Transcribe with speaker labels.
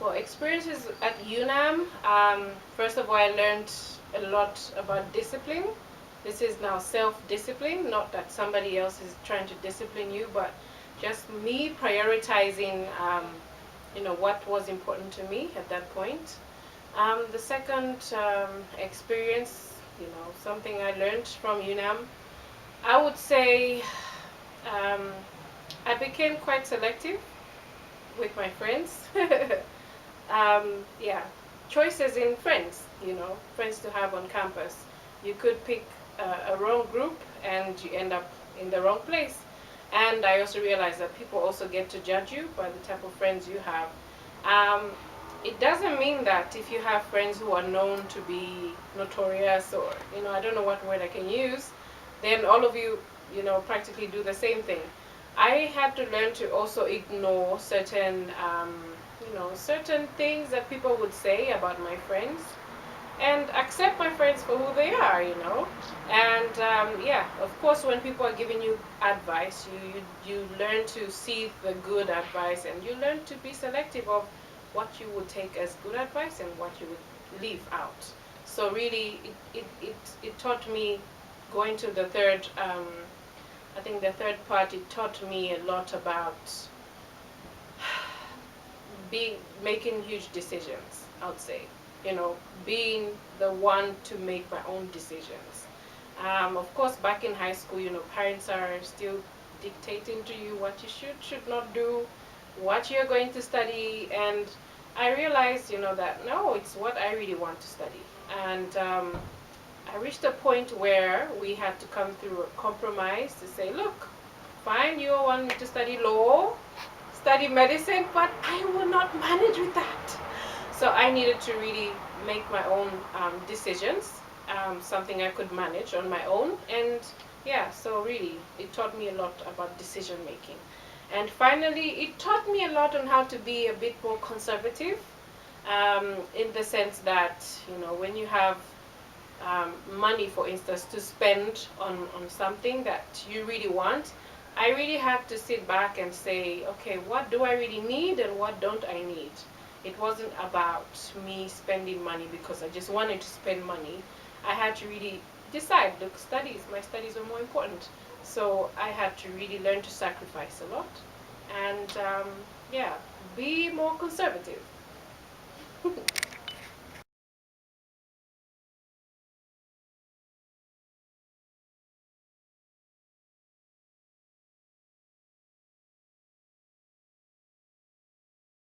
Speaker 1: Well, experiences at UNAM, first of all, I learned a lot about discipline. This is now self-discipline, not that somebody else is trying to discipline you, but just me prioritizing, what was important to me at that point. The second experience, something I learned from UNAM, I would say I became quite selective with my friends. Yeah, choices in friends, friends to have on campus. You could pick a wrong group and you end up in the wrong place. And I also realized that people also get to judge you by the type of friends you have. Um, it doesn't mean that if you have friends who are known to be notorious, or, I don't know what word I can use, then all of you, practically do the same thing. I had to learn to also ignore certain things that people would say about my friends, and accept my friends for who they are. And yeah, of course, when people are giving you advice, you learn to see the good advice, and you learn to be selective of what you would take as good advice and what you would leave out. So really, it taught me, going to the third, I think the third part, it taught me a lot about making huge decisions, I would say. Being the one to make my own decisions. Of course, back in high school, parents are still dictating to you what you should not do, what you're going to study, and I realized, that no, it's what I really want to study. And I reached a point where we had to come through a compromise to say, look, fine, you want me to study law, study medicine, but I will not manage with that. So I needed to really make my own decisions, something I could manage on my own. And yeah, so really, it taught me a lot about decision making. And finally, it taught me a lot on how to be a bit more conservative, in the sense that, when you have money, for instance, to spend on something that you really want, I really had to sit back and say, okay, what do I really need and what don't I need? It wasn't about me spending money because I just wanted to spend money. I had to really decide, look, my studies are more important. So I had to really learn to sacrifice a lot and, yeah, be more conservative.